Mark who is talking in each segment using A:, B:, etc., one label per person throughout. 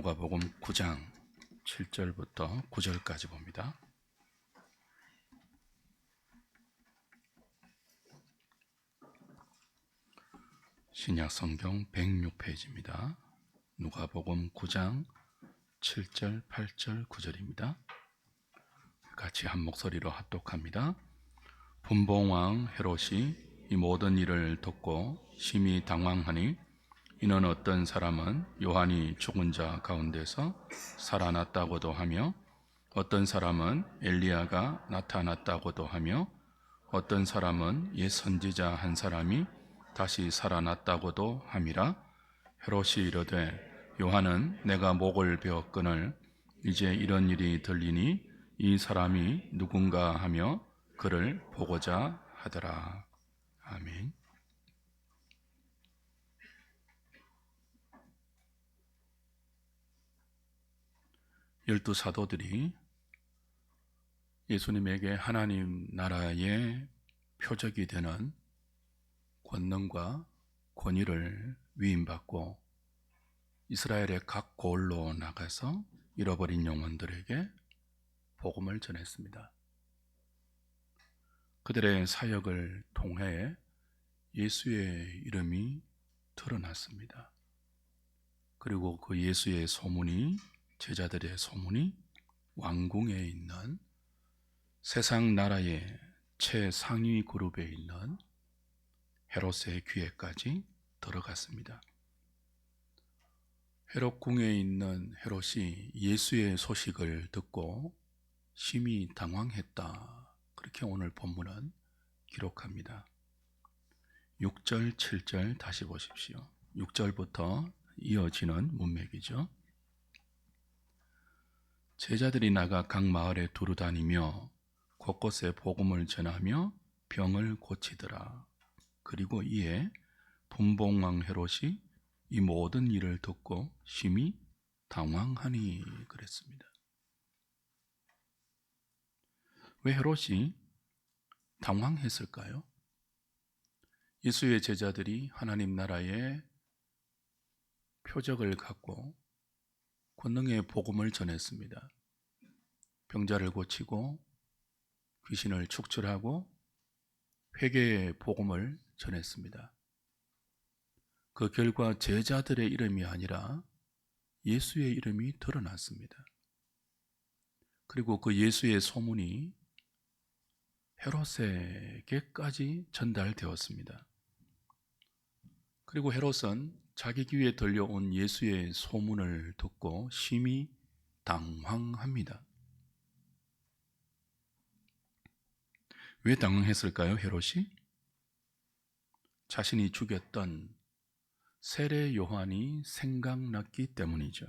A: 누가복음 9장 7절부터 9절까지 봅니다. 신약 성경 106페이지입니다. 누가복음 9장 7절, 8절, 9절입니다. 같이 한 목소리로 합독합니다. 분봉왕 헤롯이 이 모든 일을 듣고 심히 당황하니 이는 어떤 사람은 요한이 죽은 자 가운데서 살아났다고도 하며 어떤 사람은 엘리야가 나타났다고도 하며 어떤 사람은 옛 선지자 한 사람이 다시 살아났다고도 함이라. 헤롯이 이르되 요한은 내가 목을 베었거늘 이제 이런 일이 들리니 이 사람이 누군가 하며 그를 보고자 하더라. 아멘. 열두 사도들이 예수님에게 하나님 나라의 표적이 되는 권능과 권위를 위임받고 이스라엘의 각 고을로 나가서 잃어버린 영혼들에게 복음을 전했습니다. 그들의 사역을 통해 예수의 이름이 드러났습니다. 그리고 그 예수의 소문이, 제자들의 소문이 왕궁에 있는 세상 나라의 최상위 그룹에 있는 헤롯의 귀에까지 들어갔습니다. 헤롯 궁에 있는 헤롯이 예수의 소식을 듣고 심히 당황했다. 그렇게 오늘 본문은 기록합니다. 6절, 7절 다시 보십시오. 6절부터 이어지는 문맥이죠. 제자들이 나가 각 마을에 두루 다니며 곳곳에 복음을 전하며 병을 고치더라. 그리고 이에 분봉왕 헤롯이 이 모든 일을 듣고 심히 당황하니 그랬습니다. 왜 헤롯이 당황했을까요? 예수의 제자들이 하나님 나라의 표적을 갖고 권능의 복음을 전했습니다. 병자를 고치고 귀신을 축출하고 회개의 복음을 전했습니다. 그 결과 제자들의 이름이 아니라 예수의 이름이 드러났습니다. 그리고 그 예수의 소문이 헤롯에게까지 전달되었습니다. 그리고 헤롯은 자기 귀에 들려온 예수의 소문을 듣고 심히 당황합니다. 왜 당황했을까요, 헤롯이? 자신이 죽였던 세례 요한이 생각났기 때문이죠.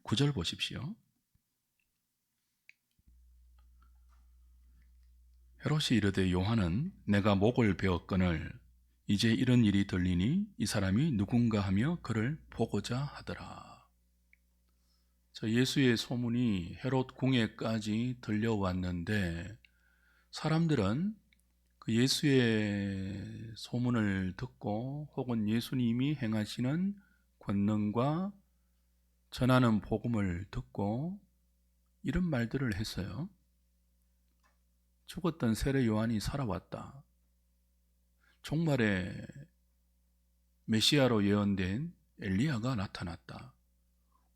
A: 9절 보십시오. 헤롯이 이르되 요한은 내가 목을 베었거늘 이제 이런 일이 들리니 이 사람이 누군가 하며 그를 보고자 하더라. 예수의 소문이 헤롯 궁에까지 들려왔는데 사람들은 그 예수의 소문을 듣고 혹은 예수님이 행하시는 권능과 전하는 복음을 듣고 이런 말들을 했어요. 죽었던 세례 요한이 살아왔다. 종말에 메시아로 예언된 엘리야가 나타났다.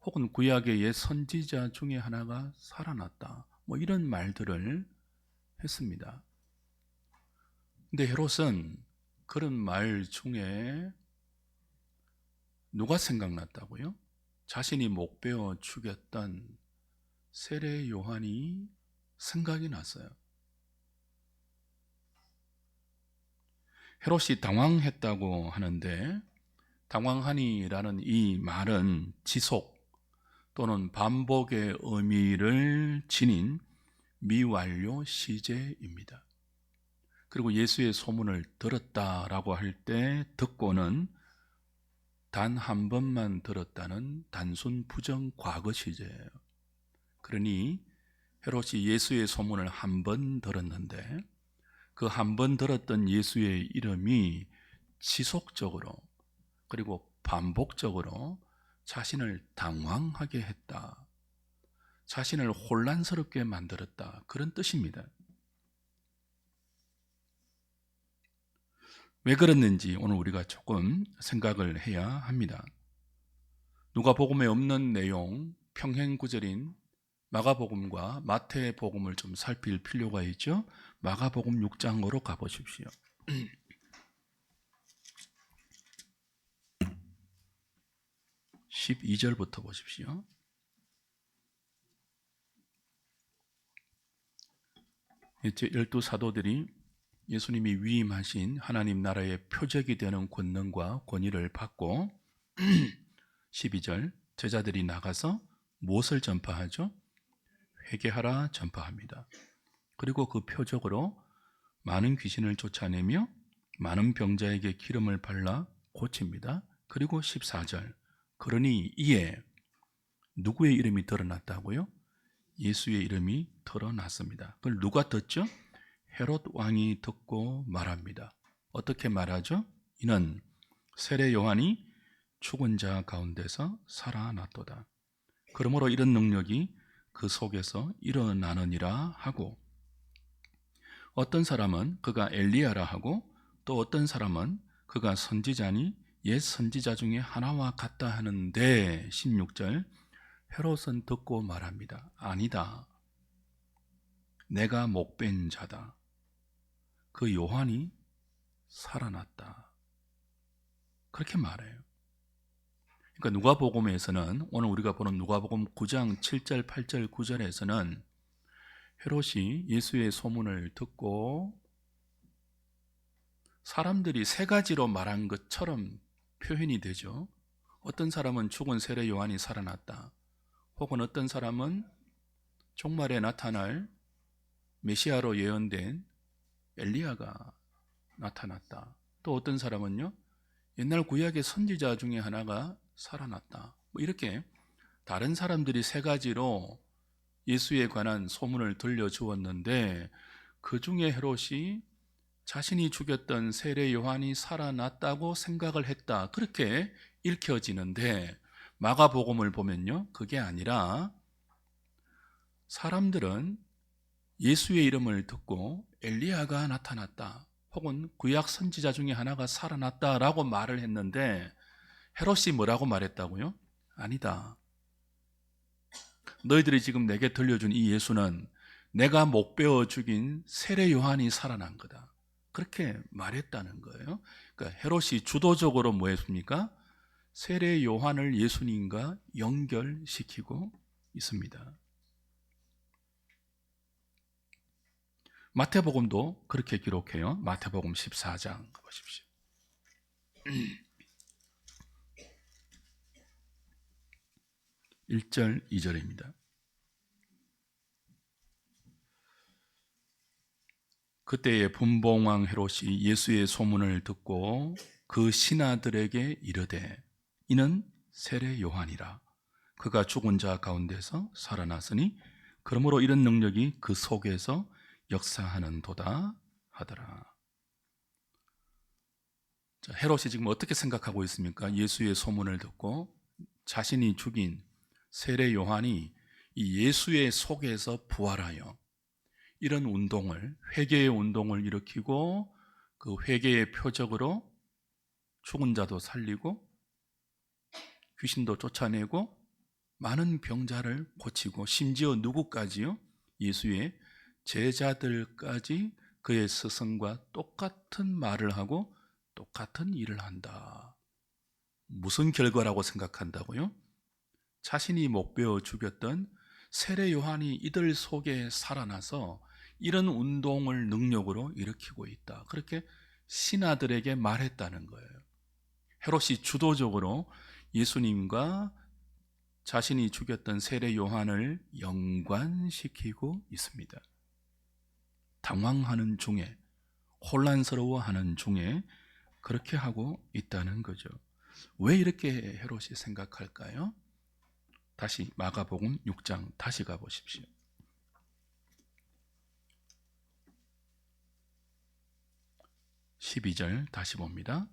A: 혹은 구약의 옛 선지자 중에 하나가 살아났다. 이런 말들을 했습니다. 근데 헤롯은 그런 말 중에 누가 생각났다고요? 자신이 목 베어 죽였던 세례 요한이 생각이 났어요. 헤롯이 당황했다고 하는데 당황하니라는 이 말은 지속 또는 반복의 의미를 지닌 미완료 시제입니다. 그리고 예수의 소문을 들었다라고 할 때 듣고는 단 한 번만 들었다는 단순 부정 과거 시제예요. 그러니 헤롯이 예수의 소문을 한 번 들었는데 그 한 번 들었던 예수의 이름이 지속적으로 그리고 반복적으로 자신을 당황하게 했다. 자신을 혼란스럽게 만들었다. 그런 뜻입니다. 왜 그랬는지 오늘 우리가 조금 생각을 해야 합니다. 누가복음에 없는 내용, 평행구절인 마가복음과 마태복음을 좀 살필 필요가 있죠. 마가복음 6장으로 가보십시오. 12절부터 보십시오. 이제 12사도들이 예수님이 위임하신 하나님 나라의 표적이 되는 권능과 권위를 받고 12절 제자들이 나가서 무엇을 전파하죠? 회개하라 전파합니다. 그리고 그 표적으로 많은 귀신을 쫓아내며 많은 병자에게 기름을 발라 고칩니다. 그리고 14절 그러니 이에 누구의 이름이 드러났다고요? 예수의 이름이 드러났습니다. 그걸 누가 듣죠? 헤롯 왕이 듣고 말합니다. 어떻게 말하죠? 이는 세례 요한이 죽은 자 가운데서 살아났도다. 그러므로 이런 능력이 그 속에서 일어나느니라 하고, 어떤 사람은 그가 엘리야라 하고, 또 어떤 사람은 그가 선지자니 옛 선지자 중에 하나와 같다 하는데 16절 헤롯은 듣고 말합니다. 아니다. 내가 목벤 자다. 그 요한이 살아났다. 그렇게 말해요. 그러니까 누가복음에서는 오늘 우리가 보는 누가복음 9장 7절, 8절, 9절에서는 헤롯이 예수의 소문을 듣고 사람들이 세 가지로 말한 것처럼 표현이 되죠. 어떤 사람은 죽은 세례 요한이 살아났다. 혹은 어떤 사람은 종말에 나타날 메시아로 예언된 엘리야가 나타났다. 또 어떤 사람은요, 옛날 구약의 선지자 중에 하나가 살아났다. 이렇게 다른 사람들이 세 가지로 예수에 관한 소문을 들려주었는데 그 중에 헤롯이 자신이 죽였던 세례 요한이 살아났다고 생각을 했다. 그렇게 읽혀지는데 마가복음을 보면요, 그게 아니라 사람들은 예수의 이름을 듣고 엘리야가 나타났다. 혹은 구약 선지자 중에 하나가 살아났다라고 말을 했는데 헤롯이 뭐라고 말했다고요? 아니다. 너희들이 지금 내게 들려준 이 예수는 내가 목베어 죽인 세례 요한이 살아난 거다. 그렇게 말했다는 거예요. 그러니까 헤롯이 주도적으로 뭐 했습니까? 세례 요한을 예수님과 연결시키고 있습니다. 마태복음도 그렇게 기록해요. 마태복음 14장 보십시오. 1절, 2절입니다. 그때에 분봉왕 헤롯이 예수의 소문을 듣고 그 신하들에게 이르되 이는 세례 요한이라. 그가 죽은 자 가운데서 살아났으니 그러므로 이런 능력이 그 속에서 역사하는도다 하더라. 자, 헤롯이 지금 어떻게 생각하고 있습니까? 예수의 소문을 듣고 자신이 죽인 세례 요한이 이 예수의 속에서 부활하여 이런 운동을, 회개의 운동을 일으키고 그 회개의 표적으로 죽은 자도 살리고 귀신도 쫓아내고 많은 병자를 고치고 심지어 누구까지요? 예수의 제자들까지 그의 스승과 똑같은 말을 하고 똑같은 일을 한다. 무슨 결과라고 생각한다고요? 자신이 목베어 죽였던 세례 요한이 이들 속에 살아나서 이런 운동을 능력으로 일으키고 있다. 그렇게 신하들에게 말했다는 거예요. 헤롯이 주도적으로 예수님과 자신이 죽였던 세례 요한을 연관시키고 있습니다. 당황하는 중에, 혼란스러워하는 중에 그렇게 하고 있다는 거죠. 왜 이렇게 헤롯이 생각할까요? 다시 마가복음 6장 다시 가보십시오. 12절 다시 봅니다.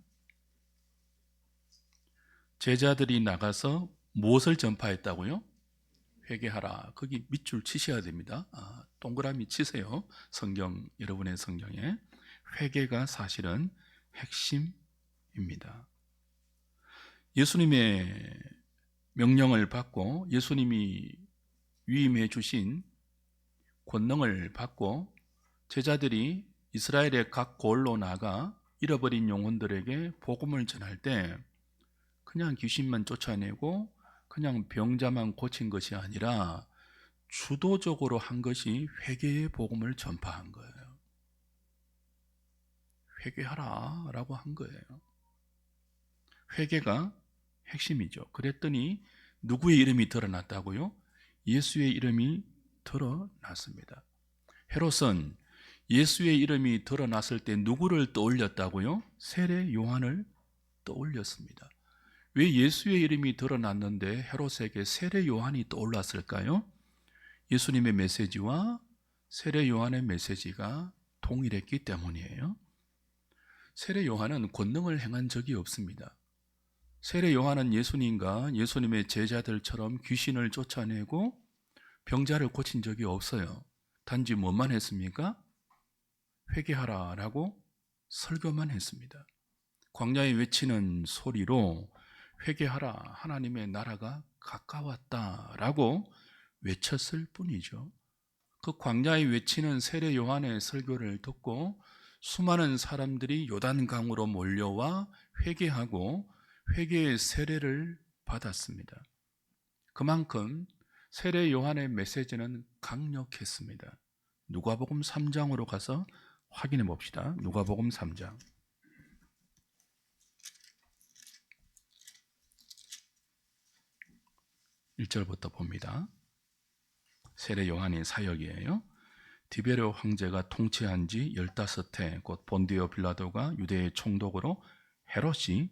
A: 제자들이 나가서 무엇을 전파했다고요? 회개하라. 거기 밑줄 치셔야 됩니다. 동그라미 치세요. 여러분의 성경에. 회개가 사실은 핵심입니다. 예수님의 명령을 받고 예수님이 위임해 주신 권능을 받고 제자들이 이스라엘의 각 고을로 나가 잃어버린 영혼들에게 복음을 전할 때 그냥 귀신만 쫓아내고 그냥 병자만 고친 것이 아니라 주도적으로 한 것이 회개의 복음을 전파한 거예요. 회개하라 라고 한 거예요. 회개가 핵심이죠. 그랬더니 누구의 이름이 드러났다고요? 예수의 이름이 드러났습니다. 헤롯은 예수의 이름이 드러났을 때 누구를 떠올렸다고요? 세례 요한을 떠올렸습니다. 왜 예수의 이름이 드러났는데 헤롯에게 세례 요한이 떠올랐을까요? 예수님의 메시지와 세례 요한의 메시지가 동일했기 때문이에요. 세례 요한은 권능을 행한 적이 없습니다. 세례 요한은 예수님과 예수님의 제자들처럼 귀신을 쫓아내고 병자를 고친 적이 없어요. 단지 뭐만 했습니까? 회개하라라고 설교만 했습니다. 광야에 외치는 소리로 회개하라, 하나님의 나라가 가까웠다라고 외쳤을 뿐이죠. 그 광야에 외치는 세례 요한의 설교를 듣고 수많은 사람들이 요단강으로 몰려와 회개하고 회개의 세례를 받았습니다. 그만큼 세례 요한의 메시지는 강력했습니다. 누가복음 3장으로 가서 확인해 봅시다. 누가복음 3장 1절부터 봅니다. 세례 요한의 사역이에요. 디베르 황제가 통치한 지 15해 곧 본디오 빌라도가 유대의 총독으로, 헤롯이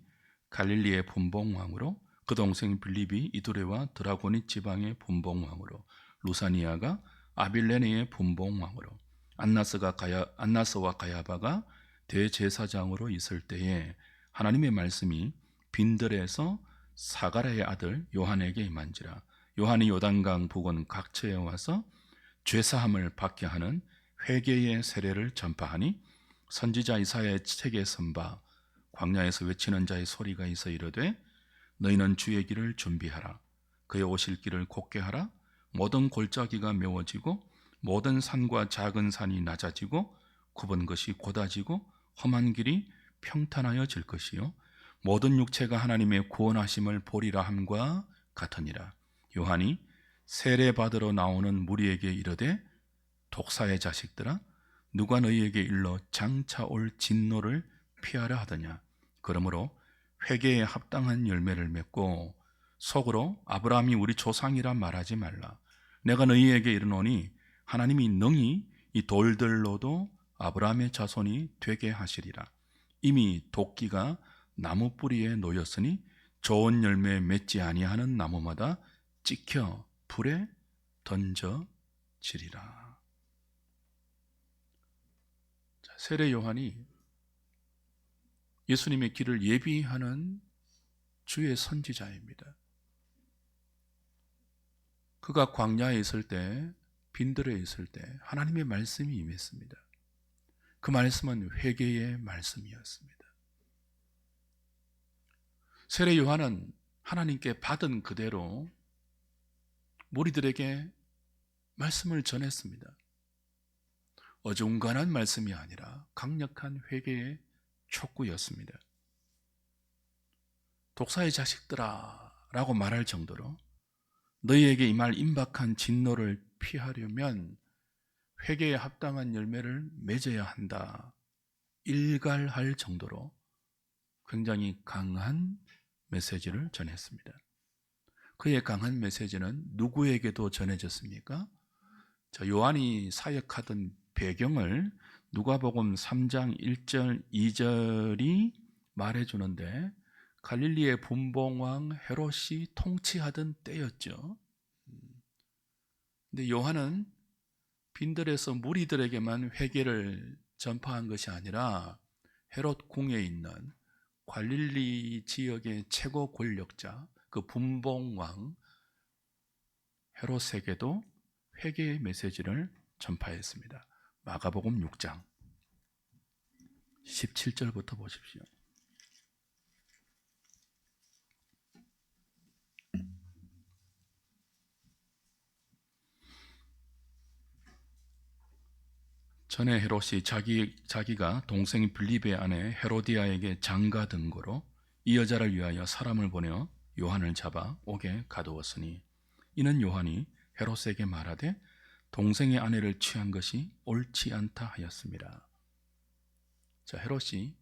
A: 갈릴리의 분봉왕으로, 그 동생 빌립이 이두레와 드라고니 지방의 분봉왕으로, 루사니아가 아빌레네의 분봉왕으로, 안나스와 가야바가 대제사장으로 있을 때에 하나님의 말씀이 빈들에서 사가랴의 아들 요한에게 임한지라. 요한이 요단강 부근 각처에 와서 죄사함을 받게 하는 회개의 세례를 전파하니 선지자 이사야의 책에 선바 광야에서 외치는 자의 소리가 있어 이르되 너희는 주의 길을 준비하라. 그의 오실 길을 곧게 하라. 모든 골짜기가 메워지고 모든 산과 작은 산이 낮아지고 굽은 것이 곧아지고 험한 길이 평탄하여질 것이요 모든 육체가 하나님의 구원하심을 보리라 함과 같으니라. 요한이 세례받으러 나오는 무리에게 이르되 독사의 자식들아 누가 너희에게 일러 장차 올 진노를 피하려 하더냐. 그러므로 회개에 합당한 열매를 맺고 속으로 아브라함이 우리 조상이라 말하지 말라. 내가 너희에게 이르노니 하나님이 능히 이 돌들로도 아브라함의 자손이 되게 하시리라. 이미 도끼가 나무 뿌리에 놓였으니 좋은 열매 맺지 아니하는 나무마다 찍혀 불에 던져지리라. 세례 요한이 예수님의 길을 예비하는 주의 선지자입니다. 그가 광야에 있을 때, 빈들에 있을 때 하나님의 말씀이 임했습니다. 그 말씀은 회개의 말씀이었습니다. 세례 요한은 하나님께 받은 그대로 무리들에게 말씀을 전했습니다. 어중간한 말씀이 아니라 강력한 회개의 촉구였습니다. 독사의 자식들아 라고 말할 정도로 너희에게 임할 임박한 진노를 피하려면 회개에 합당한 열매를 맺어야 한다. 일갈할 정도로 굉장히 강한 메시지를 전했습니다. 그의 강한 메시지는 누구에게도 전해졌습니까? 요한이 사역하던 배경을 누가복음 3장 1절 2절이 말해주는데 갈릴리의 분봉왕 헤롯이 통치하던 때였죠. 근데 요한은 빈들에서 무리들에게만 회개를 전파한 것이 아니라 헤롯 궁에 있는 갈릴리 지역의 최고 권력자 그 분봉왕 헤롯에게도 회개의 메시지를 전파했습니다. 마가복음 6장 17절부터 보십시오. 전에 헤롯이 자기가 동생 빌립의 아내 헤로디아에게 장가든 거로 이 여자를 위하여 사람을 보내어 요한을 잡아 옥에 가두었으니 이는 요한이 헤롯에게 말하되 동생의 아내를 취한 것이 옳지 않다 하였습니다. 자, 헤롯이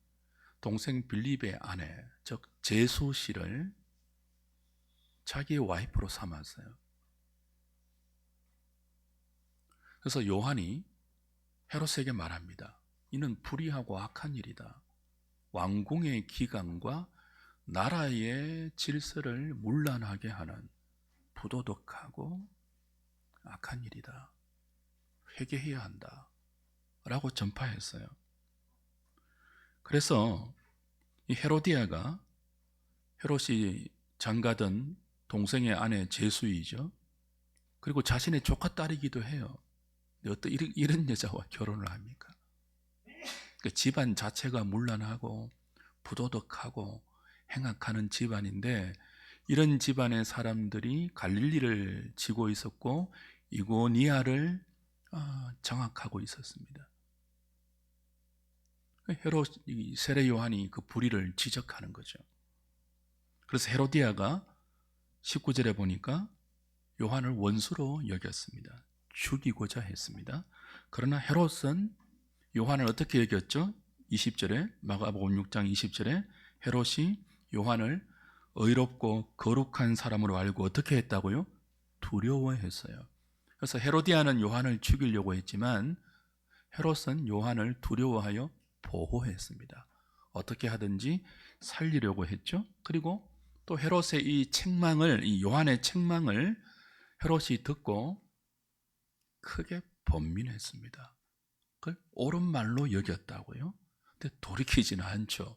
A: 동생 빌립의 아내, 즉 제수 씨를 자기의 와이프로 삼았어요. 그래서 요한이 헤롯에게 말합니다. 이는 불의하고 악한 일이다. 왕궁의 기강과 나라의 질서를 문란하게 하는 부도덕하고 악한 일이다. 회개해야 한다. 라고 전파했어요. 그래서 이 헤로디아가 헤롯이 장가든 동생의 아내 제수이죠. 그리고 자신의 조카 딸이기도 해요. 어떤 이런 여자와 결혼을 합니까? 그 집안 자체가 문란하고 부도덕하고 행악하는 집안인데 이런 집안의 사람들이 갈릴리를 지고 있었고 이고니아를 장악하고 있었습니다. 헤롯 세례 요한이 그 불의를 지적하는 거죠. 그래서 헤로디아가 19절에 보니까 요한을 원수로 여겼습니다. 죽이고자 했습니다. 그러나 헤롯은 요한을 어떻게 여겼죠? 20절에 마가복음 6장 20절에 헤롯이 요한을 의롭고 거룩한 사람으로 알고 어떻게 했다고요? 두려워했어요. 그래서 헤로디아는 요한을 죽이려고 했지만 헤롯은 요한을 두려워하여 보호했습니다. 어떻게 하든지 살리려고 했죠. 그리고 또 헤롯의 이 요한의 책망을 헤롯이 듣고 크게 번민했습니다. 그걸 옳은 말로 여겼다고요? 근데 돌이키지는 않죠.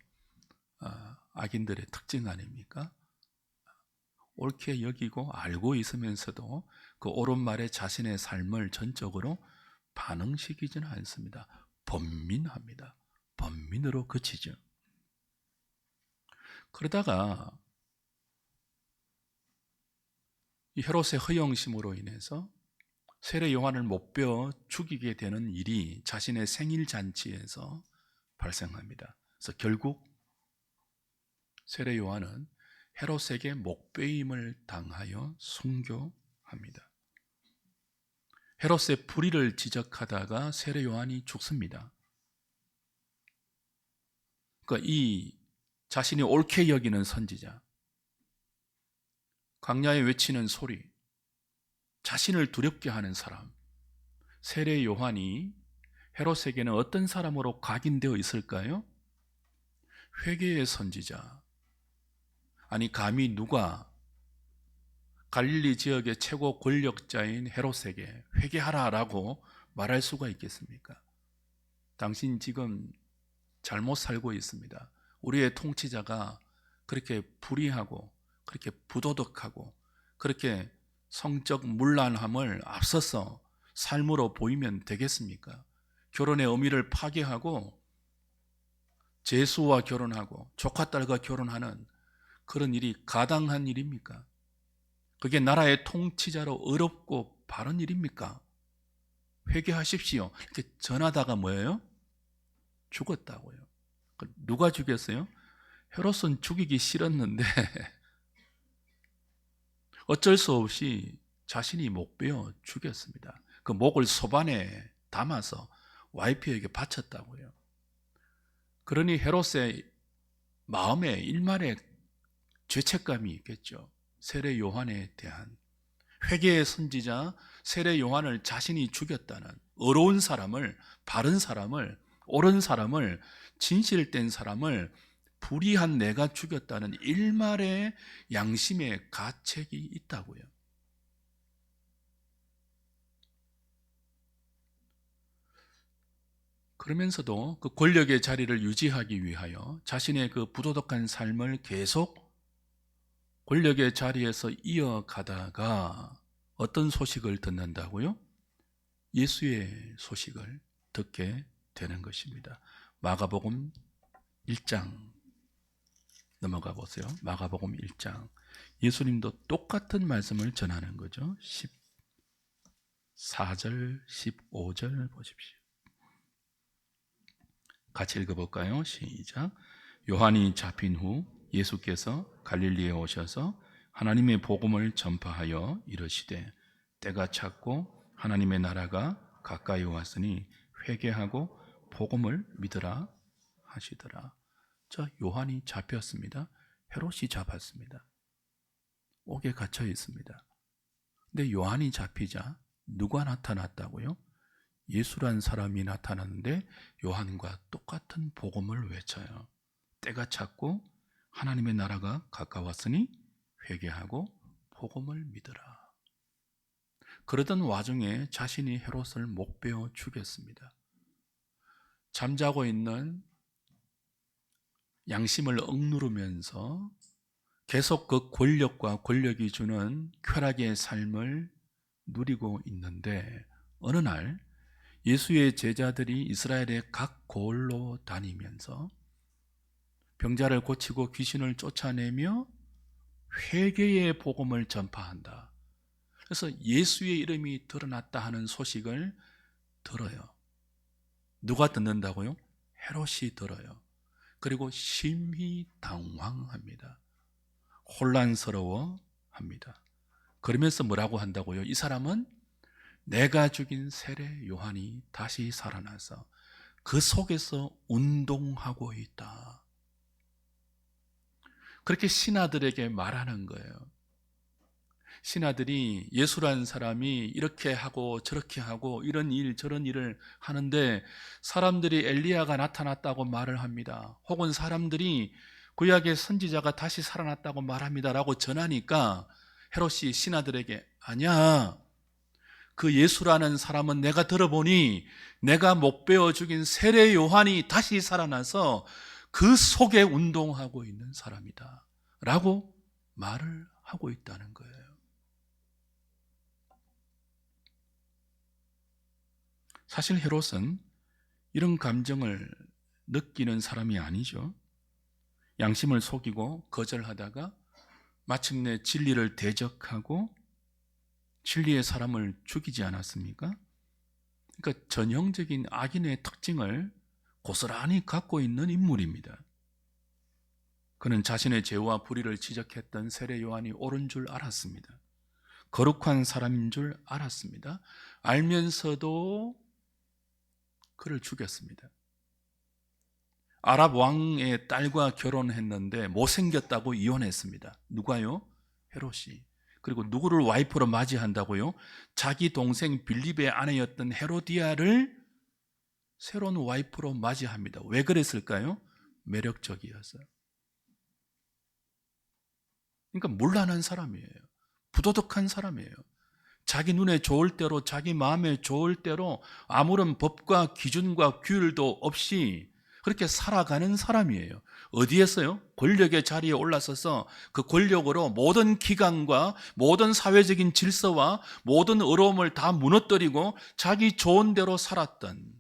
A: 악인들의 특징 아닙니까? 옳게 여기고 알고 있으면서도 그 옳은 말에 자신의 삶을 전적으로 반응시키지는 않습니다. 번민합니다. 번민으로 그치죠. 그러다가 이 헤롯의 허영심으로 인해서 세례 요한을 못 베어 죽이게 되는 일이 자신의 생일 잔치에서 발생합니다. 그래서 결국 세례 요한은 헤롯에게 목베임을 당하여 순교합니다. 헤롯의 불의를 지적하다가 세례 요한이 죽습니다. 그러니까 이 자신이 옳게 여기는 선지자, 광야에 외치는 소리, 자신을 두렵게 하는 사람, 세례 요한이 헤롯에게는 어떤 사람으로 각인되어 있을까요? 회개의 선지자. 아니 감히 누가 갈릴리 지역의 최고 권력자인 헤롯에게 회개하라라고 말할 수가 있겠습니까? 당신 지금 잘못 살고 있습니다. 우리의 통치자가 그렇게 불의하고 그렇게 부도덕하고 그렇게 성적 문란함을 앞서서 삶으로 보이면 되겠습니까? 결혼의 의미를 파괴하고 제수와 결혼하고 조카 딸과 결혼하는 그런 일이 가당한 일입니까? 그게 나라의 통치자로 어렵고 바른 일입니까? 회개하십시오. 이렇게 전하다가 뭐예요? 죽었다고요. 누가 죽였어요? 헤롯은 죽이기 싫었는데 어쩔 수 없이 자신이 목 베어 죽였습니다. 그 목을 소반에 담아서 와이프에게 바쳤다고요. 그러니 헤롯의 마음에 일말의 죄책감이 있겠죠. 세례 요한에 대한 회개의 선지자 세례 요한을 자신이 죽였다는 의로운 사람을, 바른 사람을, 옳은 사람을, 진실된 사람을 불의한 내가 죽였다는 일말의 양심의 가책이 있다고요. 그러면서도 그 권력의 자리를 유지하기 위하여 자신의 그 부도덕한 삶을 계속 권력의 자리에서 이어가다가 어떤 소식을 듣는다고요? 예수의 소식을 듣게 되는 것입니다. 마가복음 1장 넘어가 보세요. 마가복음 1장. 예수님도 똑같은 말씀을 전하는 거죠. 14절, 15절 보십시오. 같이 읽어볼까요? 시작. 요한이 잡힌 후 예수께서 갈릴리에 오셔서 하나님의 복음을 전파하여 이르시되 때가 찼고 하나님의 나라가 가까이 왔으니 회개하고 복음을 믿으라 하시더라. 자, 요한이 잡혔습니다. 헤롯이 잡았습니다. 옥에 갇혀 있습니다. 근데 요한이 잡히자 누가 나타났다고요? 예수란 사람이 나타났는데 요한과 똑같은 복음을 외쳐요. 때가 찼고 하나님의 나라가 가까웠으니 회개하고 복음을 믿으라. 그러던 와중에 자신이 헤롯을 목베어 죽였습니다. 잠자고 있는 양심을 억누르면서 계속 그 권력과 권력이 주는 쾌락의 삶을 누리고 있는데 어느 날 예수의 제자들이 이스라엘의 각 고을로 다니면서 병자를 고치고 귀신을 쫓아내며 회개의 복음을 전파한다. 그래서 예수의 이름이 드러났다 하는 소식을 들어요. 누가 듣는다고요? 헤롯이 들어요. 그리고 심히 당황합니다. 혼란스러워합니다. 그러면서 뭐라고 한다고요? 이 사람은 내가 죽인 세례 요한이 다시 살아나서 그 속에서 운동하고 있다. 그렇게 신하들에게 말하는 거예요. 신하들이 예수라는 사람이 이렇게 하고 저렇게 하고 이런 일 저런 일을 하는데 사람들이 엘리야가 나타났다고 말을 합니다. 혹은 사람들이 구약의 선지자가 다시 살아났다고 말합니다 라고 전하니까 헤롯이 신하들에게 아니야, 그 예수라는 사람은 내가 들어보니 내가 목베어 죽인 세례 요한이 다시 살아나서 그 속에 운동하고 있는 사람이다 라고 말을 하고 있다는 거예요. 사실 헤롯은 이런 감정을 느끼는 사람이 아니죠. 양심을 속이고 거절하다가 마침내 진리를 대적하고 진리의 사람을 죽이지 않았습니까? 그러니까 전형적인 악인의 특징을 고스란히 갖고 있는 인물입니다. 그는 자신의 죄와 불의를 지적했던 세례 요한이 옳은 줄 알았습니다. 거룩한 사람인 줄 알았습니다. 알면서도 그를 죽였습니다. 아랍 왕의 딸과 결혼했는데 못생겼다고 이혼했습니다. 누가요? 헤롯이. 그리고 누구를 와이프로 맞이한다고요? 자기 동생 빌립의 아내였던 헤로디아를 새로운 와이프로 맞이합니다. 왜 그랬을까요? 매력적이어서요. 그러니까 문란한 사람이에요. 부도덕한 사람이에요. 자기 눈에 좋을 대로, 자기 마음에 좋을 대로 아무런 법과 기준과 규율도 없이 그렇게 살아가는 사람이에요. 어디에서요? 권력의 자리에 올라서서 그 권력으로 모든 기관과 모든 사회적인 질서와 모든 어려움을 다 무너뜨리고 자기 좋은 대로 살았던,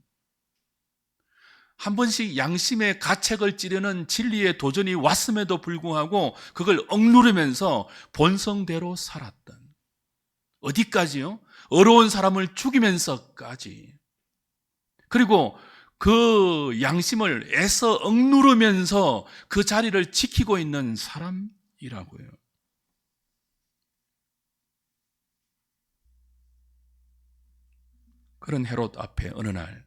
A: 한 번씩 양심의 가책을 찌르는 진리의 도전이 왔음에도 불구하고 그걸 억누르면서 본성대로 살았던, 어디까지요? 어려운 사람을 죽이면서까지. 그리고 그 양심을 애써 억누르면서 그 자리를 지키고 있는 사람이라고요. 그런 헤롯 앞에 어느 날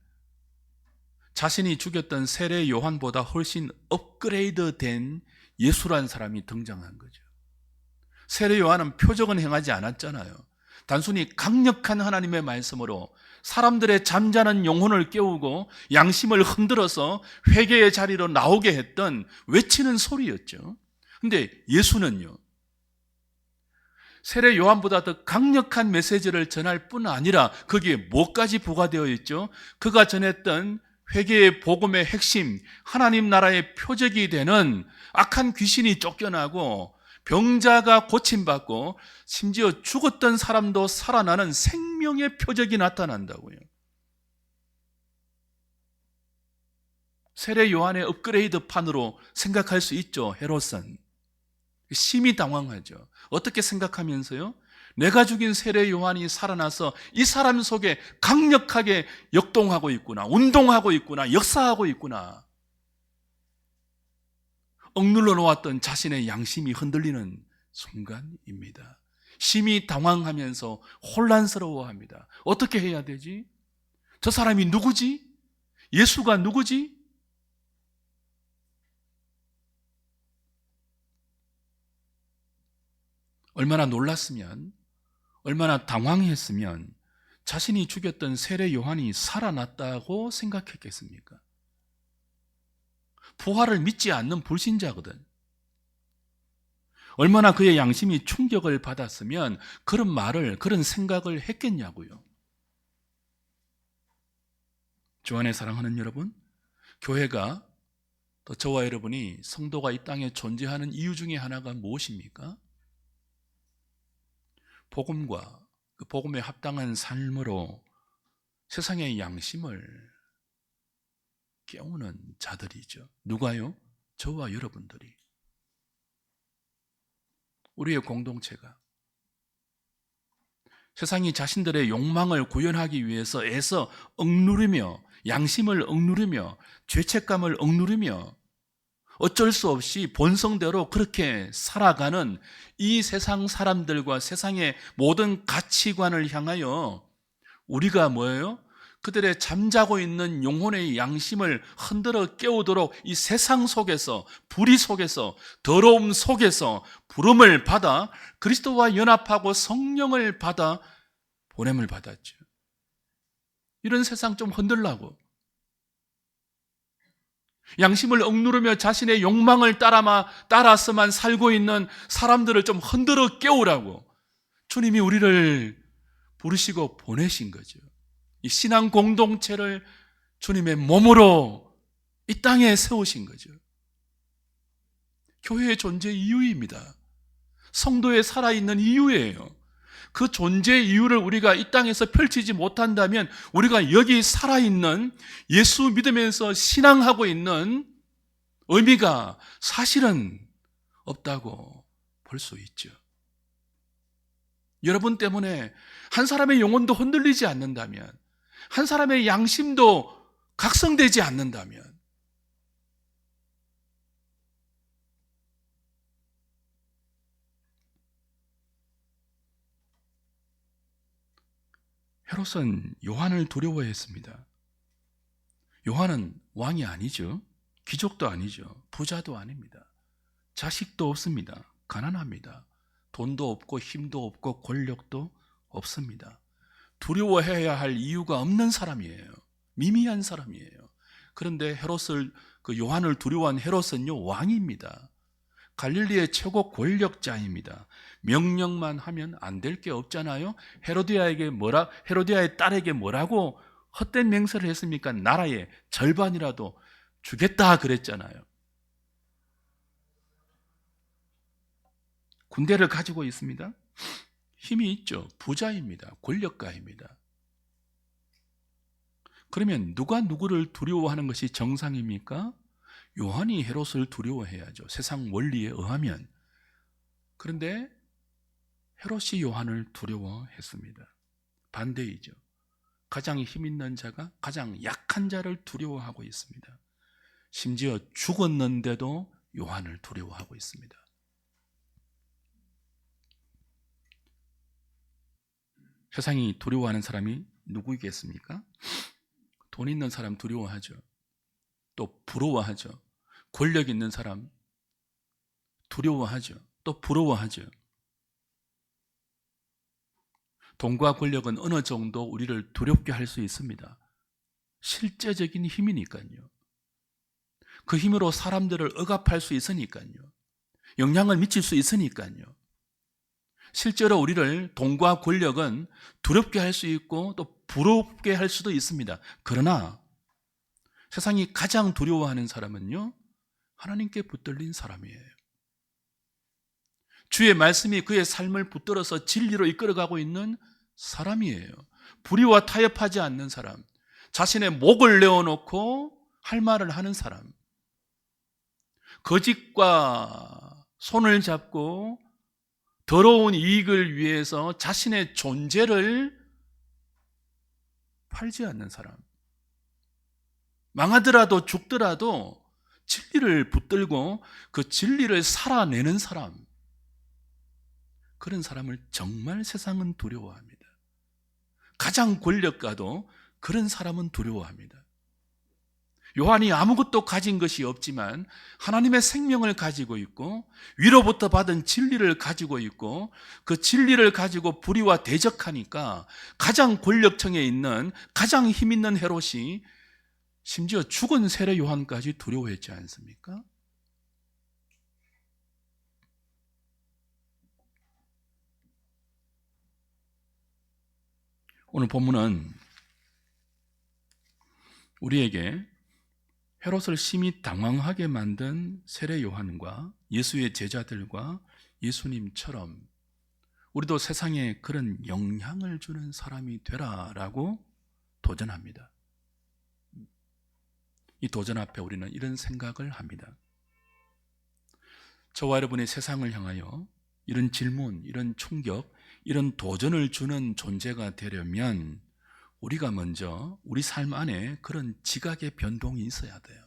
A: 자신이 죽였던 세례 요한보다 훨씬 업그레이드된 예수라는 사람이 등장한 거죠. 세례 요한은 표적은 행하지 않았잖아요. 단순히 강력한 하나님의 말씀으로 사람들의 잠자는 영혼을 깨우고 양심을 흔들어서 회개의 자리로 나오게 했던 외치는 소리였죠. 근데 예수는요, 세례 요한보다 더 강력한 메시지를 전할 뿐 아니라 거기에 뭐까지 부과되어 있죠? 그가 전했던 회개의 복음의 핵심, 하나님 나라의 표적이 되는 악한 귀신이 쫓겨나고 병자가 고침받고 심지어 죽었던 사람도 살아나는 생명의 표적이 나타난다고요. 세례 요한의 업그레이드판으로 생각할 수 있죠. 헤롯은 심히 당황하죠. 어떻게 생각하면서요? 내가 죽인 세례 요한이 살아나서 이 사람 속에 강력하게 역동하고 있구나, 운동하고 있구나, 역사하고 있구나. 억눌러 놓았던 자신의 양심이 흔들리는 순간입니다. 심히 당황하면서 혼란스러워합니다. 어떻게 해야 되지? 저 사람이 누구지? 예수가 누구지? 얼마나 놀랐으면, 얼마나 당황했으면 자신이 죽였던 세례 요한이 살아났다고 생각했겠습니까? 부활을 믿지 않는 불신자거든. 얼마나 그의 양심이 충격을 받았으면 그런 말을, 그런 생각을 했겠냐고요. 주 안에 사랑하는 여러분, 교회가, 또 저와 여러분이, 성도가 이 땅에 존재하는 이유 중에 하나가 무엇입니까? 복음과 그 복음에 합당한 삶으로 세상의 양심을 깨우는 자들이죠. 누가요? 저와 여러분들이. 우리의 공동체가 세상이 자신들의 욕망을 구현하기 위해서 애써 억누르며, 양심을 억누르며, 죄책감을 억누르며 어쩔 수 없이 본성대로 그렇게 살아가는 이 세상 사람들과 세상의 모든 가치관을 향하여 우리가 뭐예요? 그들의 잠자고 있는 영혼의 양심을 흔들어 깨우도록 이 세상 속에서, 불의 속에서, 더러움 속에서 부름을 받아 그리스도와 연합하고 성령을 받아 보냄을 받았죠. 이런 세상 좀 흔들라고, 양심을 억누르며 자신의 욕망을 따라서만 살고 있는 사람들을 좀 흔들어 깨우라고 주님이 우리를 부르시고 보내신 거죠. 이 신앙 공동체를 주님의 몸으로 이 땅에 세우신 거죠. 교회의 존재 이유입니다. 성도의 살아있는 이유예요. 그 존재 이유를 우리가 이 땅에서 펼치지 못한다면 우리가 여기 살아있는, 예수 믿으면서 신앙하고 있는 의미가 사실은 없다고 볼 수 있죠. 여러분 때문에 한 사람의 영혼도 흔들리지 않는다면, 한 사람의 양심도 각성되지 않는다면, 헤롯은 요한을 두려워했습니다. 요한은 왕이 아니죠. 귀족도 아니죠. 부자도 아닙니다. 자식도 없습니다. 가난합니다. 돈도 없고 힘도 없고 권력도 없습니다. 두려워해야 할 이유가 없는 사람이에요. 미미한 사람이에요. 그런데 그 요한을 두려워한 헤롯은요, 왕입니다. 갈릴리의 최고 권력자입니다. 명령만 하면 안 될 게 없잖아요. 헤로디아의 딸에게 뭐라고 헛된 맹세를 했습니까? 나라의 절반이라도 주겠다 그랬잖아요. 군대를 가지고 있습니다. 힘이 있죠. 부자입니다. 권력가입니다. 그러면 누가 누구를 두려워하는 것이 정상입니까? 요한이 헤롯을 두려워해야죠. 세상 원리에 의하면. 그런데 헤롯이 요한을 두려워했습니다. 반대이죠. 가장 힘 있는 자가 가장 약한 자를 두려워하고 있습니다. 심지어 죽었는데도 요한을 두려워하고 있습니다. 세상이 두려워하는 사람이 누구이겠습니까? 돈 있는 사람 두려워하죠. 또 부러워하죠. 권력 있는 사람 두려워하죠. 또 부러워하죠. 돈과 권력은 어느 정도 우리를 두렵게 할 수 있습니다. 실제적인 힘이니까요. 그 힘으로 사람들을 억압할 수 있으니까요. 영향을 미칠 수 있으니까요. 실제로 우리를 돈과 권력은 두렵게 할 수 있고 또 부럽게 할 수도 있습니다. 그러나 세상이 가장 두려워하는 사람은요, 하나님께 붙들린 사람이에요. 주의 말씀이 그의 삶을 붙들어서 진리로 이끌어가고 있는 사람이에요. 불의와 타협하지 않는 사람, 자신의 목을 내어놓고 할 말을 하는 사람, 거짓과 손을 잡고 더러운 이익을 위해서 자신의 존재를 팔지 않는 사람, 망하더라도 죽더라도 진리를 붙들고 그 진리를 살아내는 사람, 그런 사람을 정말 세상은 두려워합니다. 가장 권력가도 그런 사람은 두려워합니다. 요한이 아무것도 가진 것이 없지만 하나님의 생명을 가지고 있고 위로부터 받은 진리를 가지고 있고 그 진리를 가지고 불의와 대적하니까 가장 권력층에 있는 가장 힘 있는 헤롯이 심지어 죽은 세례 요한까지 두려워했지 않습니까? 오늘 본문은 우리에게 헤롯을 심히 당황하게 만든 세례 요한과 예수의 제자들과 예수님처럼 우리도 세상에 그런 영향을 주는 사람이 되라라고 도전합니다. 이 도전 앞에 우리는 이런 생각을 합니다. 저와 여러분이 세상을 향하여 이런 질문, 이런 충격, 이런 도전을 주는 존재가 되려면 우리가 먼저 우리 삶 안에 그런 지각의 변동이 있어야 돼요.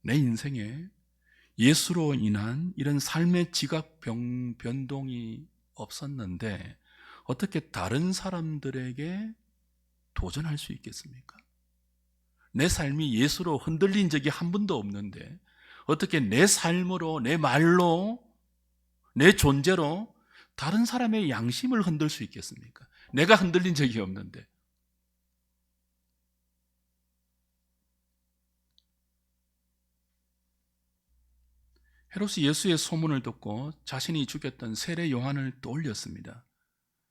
A: 내 인생에 예수로 인한 이런 삶의 지각 변동이 없었는데 어떻게 다른 사람들에게 도전할 수 있겠습니까? 내 삶이 예수로 흔들린 적이 한 번도 없는데 어떻게 내 삶으로, 내 말로, 내 존재로 다른 사람의 양심을 흔들 수 있겠습니까? 내가 흔들린 적이 없는데. 헤롯이 예수의 소문을 듣고 자신이 죽였던 세례 요한을 떠올렸습니다.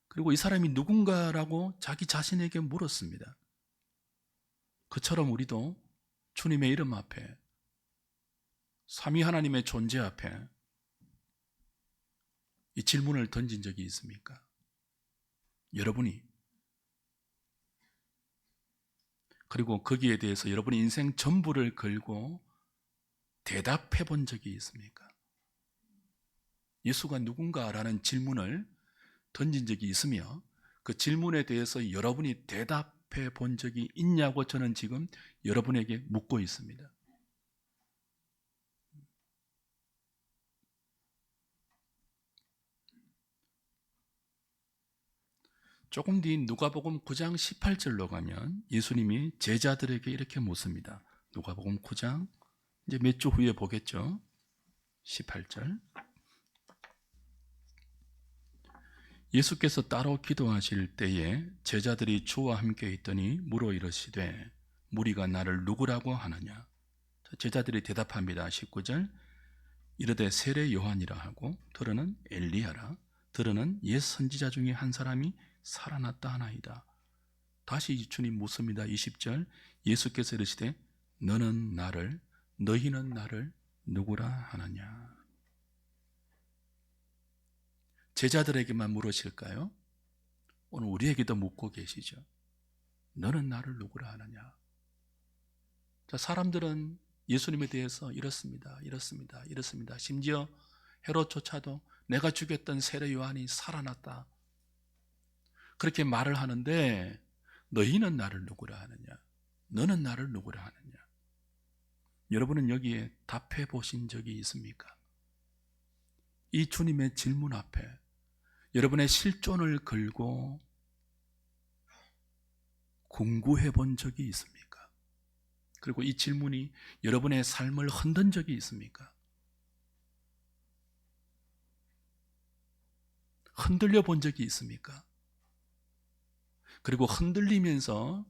A: 그리고 이 사람이 누군가라고 자기 자신에게 물었습니다. 그처럼 우리도 주님의 이름 앞에, 삼위 하나님의 존재 앞에 이 질문을 던진 적이 있습니까? 여러분이, 그리고 거기에 대해서 여러분의 인생 전부를 걸고 대답해 본 적이 있습니까? 예수가 누군가라는 질문을 던진 적이 있으며 그 질문에 대해서 여러분이 대답해 본 적이 있냐고 저는 지금 여러분에게 묻고 있습니다. 조금 뒤 누가복음 9장 18절로 가면 예수님이 제자들에게 이렇게 묻습니다. 누가복음 9장 이제 몇 주 후에 보겠죠. 18절. 예수께서 따로 기도하실 때에 제자들이 주와 함께 있더니 물어 이르시되 무리가 나를 누구라고 하느냐. 제자들이 대답합니다. 19절. 이르되 세례 요한이라 하고 들으는 엘리야라, 들으는 옛 선지자 중에 한 사람이 살아났다 하나이다. 다시 주님 묻습니다. 20절. 예수께서 이르시되 너희는 나를 누구라 하느냐. 제자들에게만 물으실까요? 오늘 우리에게도 묻고 계시죠. 너는 나를 누구라 하느냐. 자, 사람들은 예수님에 대해서 이렇습니다. 심지어 헤롯조차도 내가 죽였던 세례 요한이 살아났다, 그렇게 말을 하는데 너희는 나를 누구라 하느냐, 너는 나를 누구라 하느냐. 여러분은 여기에 답해 보신 적이 있습니까? 이 주님의 질문 앞에 여러분의 실존을 걸고 궁구해 본 적이 있습니까? 그리고 이 질문이 여러분의 삶을 흔든 적이 있습니까? 흔들려 본 적이 있습니까? 그리고 흔들리면서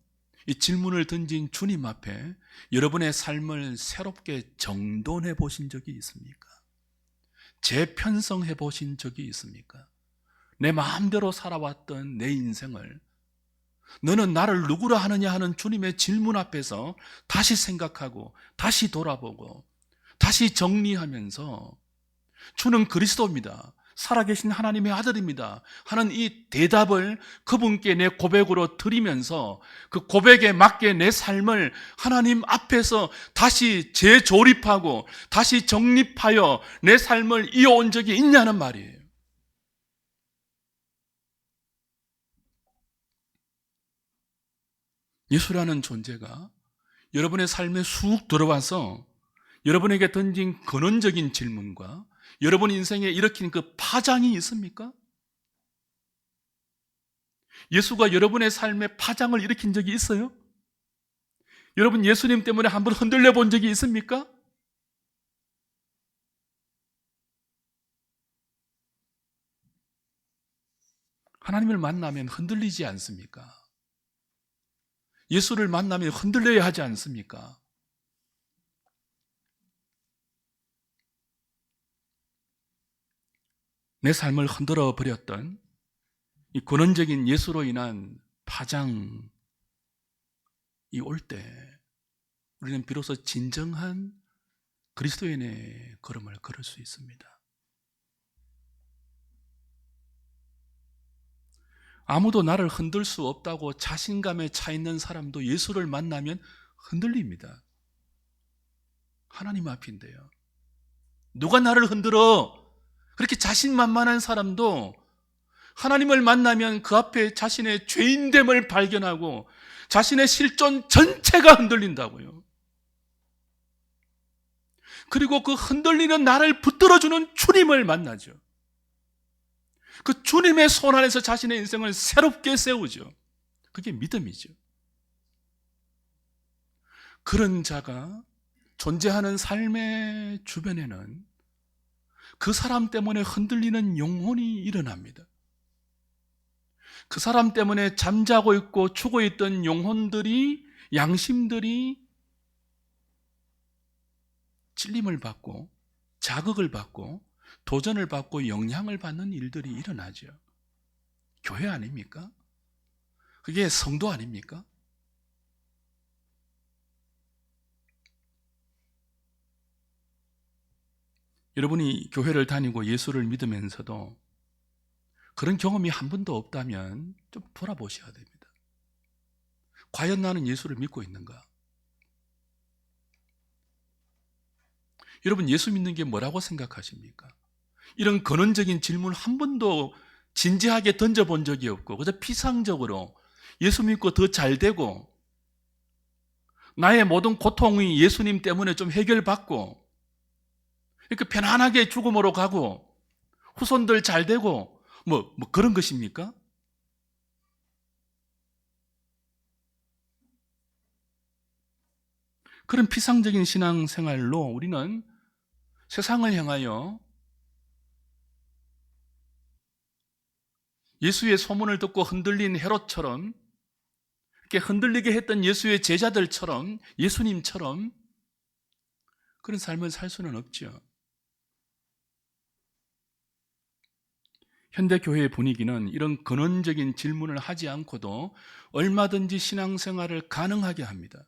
A: 이 질문을 던진 주님 앞에 여러분의 삶을 새롭게 정돈해 보신 적이 있습니까? 재편성해 보신 적이 있습니까? 내 마음대로 살아왔던 내 인생을 너는 나를 누구라 하느냐 하는 주님의 질문 앞에서 다시 생각하고 다시 돌아보고 다시 정리하면서 주는 그리스도입니다, 살아계신 하나님의 아들입니다 하는 이 대답을 그분께 내 고백으로 드리면서 그 고백에 맞게 내 삶을 하나님 앞에서 다시 재조립하고 다시 정립하여 내 삶을 이어온 적이 있냐는 말이에요. 예수라는 존재가 여러분의 삶에 쑥 들어와서 여러분에게 던진 근원적인 질문과 여러분 인생에 일으킨 그 파장이 있습니까? 예수가 여러분의 삶에 파장을 일으킨 적이 있어요? 여러분 예수님 때문에 한번 흔들려 본 적이 있습니까? 하나님을 만나면 흔들리지 않습니까? 예수를 만나면 흔들려야 하지 않습니까? 내 삶을 흔들어 버렸던 이 근원적인 예수로 인한 파장이 올 때 우리는 비로소 진정한 그리스도인의 걸음을 걸을 수 있습니다. 아무도 나를 흔들 수 없다고 자신감에 차 있는 사람도 예수를 만나면 흔들립니다. 하나님 앞인데요. 누가 나를 흔들어? 그렇게 자신만만한 사람도 하나님을 만나면 그 앞에 자신의 죄인됨을 발견하고 자신의 실존 전체가 흔들린다고요. 그리고 그 흔들리는 나를 붙들어주는 주님을 만나죠. 그 주님의 손 안에서 자신의 인생을 새롭게 세우죠. 그게 믿음이죠. 그런 자가 존재하는 삶의 주변에는 그 사람 때문에 흔들리는 영혼이 일어납니다. 그 사람 때문에 잠자고 있고 죽어 있던 영혼들이, 양심들이 찔림을 받고 자극을 받고 도전을 받고 영향을 받는 일들이 일어나죠. 교회 아닙니까? 그게 성도 아닙니까? 여러분이 교회를 다니고 예수를 믿으면서도 그런 경험이 한 번도 없다면 좀 돌아보셔야 됩니다. 과연 나는 예수를 믿고 있는가? 여러분 예수 믿는 게 뭐라고 생각하십니까? 이런 근원적인 질문 한 번도 진지하게 던져본 적이 없고 그저 피상적으로 예수 믿고 더 잘되고 나의 모든 고통이 예수님 때문에 좀 해결받고 이렇게 편안하게 죽음으로 가고 후손들 잘되고 뭐 그런 것입니까? 그런 피상적인 신앙생활로 우리는 세상을 향하여 예수의 소문을 듣고 흔들린 헤롯처럼 이렇게 흔들리게 했던 예수의 제자들처럼 예수님처럼 그런 삶을 살 수는 없죠. 현대교회의 분위기는 이런 근원적인 질문을 하지 않고도 얼마든지 신앙생활을 가능하게 합니다.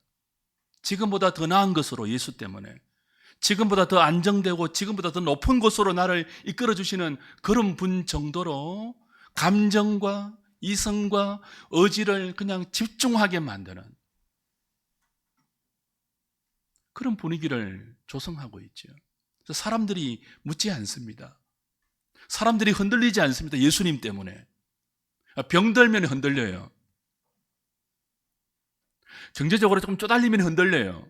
A: 지금보다 더 나은 것으로 예수 때문에 지금보다 더 안정되고 지금보다 더 높은 곳으로 나를 이끌어주시는 그런 분 정도로 감정과 이성과 의지를 그냥 집중하게 만드는 그런 분위기를 조성하고 있죠. 그래서 사람들이 묻지 않습니다. 사람들이 흔들리지 않습니다. 예수님 때문에. 병들면 흔들려요. 경제적으로 조금 쪼달리면 흔들려요.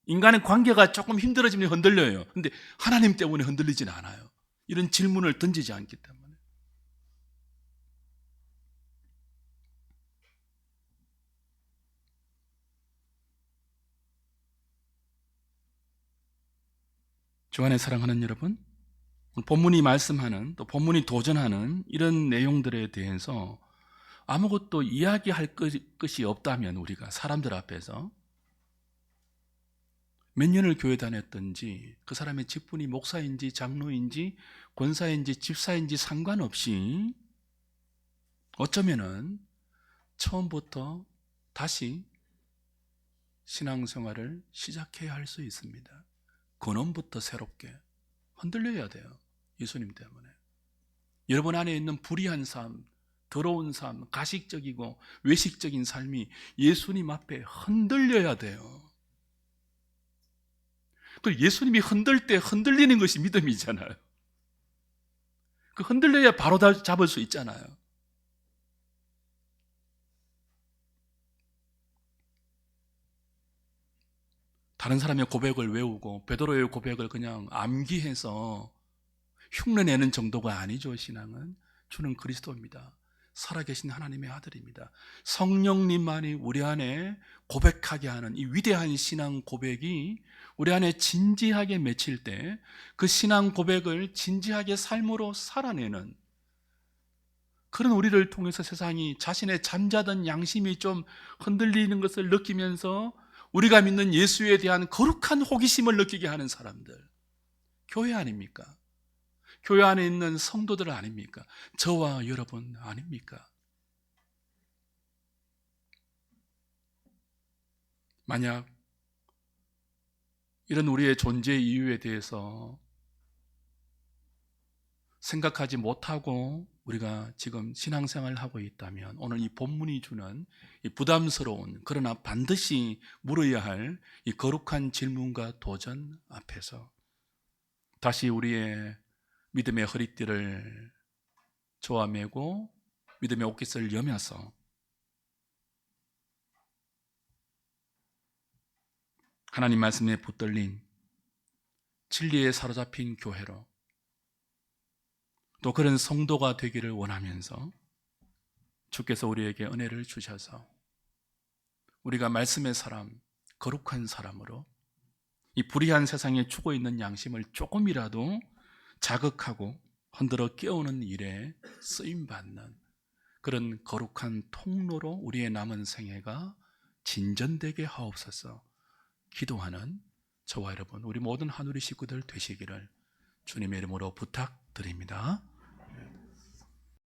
A: 인간의 관계가 조금 힘들어지면 흔들려요. 근데 하나님 때문에 흔들리진 않아요. 이런 질문을 던지지 않기 때문에. 주 안에 사랑하는 여러분, 본문이 말씀하는 또 본문이 도전하는 이런 내용들에 대해서 아무것도 이야기할 것이 없다면 우리가 사람들 앞에서 몇 년을 교회 다녔든지 그 사람의 직분이 목사인지 장로인지 권사인지 집사인지 상관없이 어쩌면은 처음부터 다시 신앙생활을 시작해야 할 수 있습니다. 근원부터 새롭게 흔들려야 돼요. 예수님 때문에. 여러분 안에 있는 불의한 삶, 더러운 삶, 가식적이고 외식적인 삶이 예수님 앞에 흔들려야 돼요. 그 예수님이 흔들 때 흔들리는 것이 믿음이잖아요. 그 흔들려야 바로 잡을 수 있잖아요. 다른 사람의 고백을 외우고 베드로의 고백을 그냥 암기해서 흉내내는 정도가 아니죠. 신앙은 주는 그리스도입니다. 살아계신 하나님의 아들입니다. 성령님만이 우리 안에 고백하게 하는 이 위대한 신앙 고백이 우리 안에 진지하게 맺힐 때 그 신앙 고백을 진지하게 삶으로 살아내는 그런 우리를 통해서 세상이 자신의 잠자던 양심이 좀 흔들리는 것을 느끼면서 우리가 믿는 예수에 대한 거룩한 호기심을 느끼게 하는 사람들, 교회 아닙니까? 교회 안에 있는 성도들 아닙니까? 저와 여러분 아닙니까? 만약 이런 우리의 존재 이유에 대해서 생각하지 못하고 우리가 지금 신앙생활을 하고 있다면 오늘 이 본문이 주는 이 부담스러운 그러나 반드시 물어야 할 이 거룩한 질문과 도전 앞에서 다시 우리의 믿음의 허리띠를 조아매고 믿음의 옷깃을 여며서 하나님 말씀에 붙들린 진리에 사로잡힌 교회로 또 그런 성도가 되기를 원하면서 주께서 우리에게 은혜를 주셔서 우리가 말씀의 사람, 거룩한 사람으로 이 불의한 세상에 죽어 있는 양심을 조금이라도 자극하고 흔들어 깨우는 일에 쓰임받는 그런 거룩한 통로로 우리의 남은 생애가 진전되게 하옵소서. 기도하는 저와 여러분, 우리 모든 하누리 식구들 되시기를 주님의 이름으로 부탁드립니다.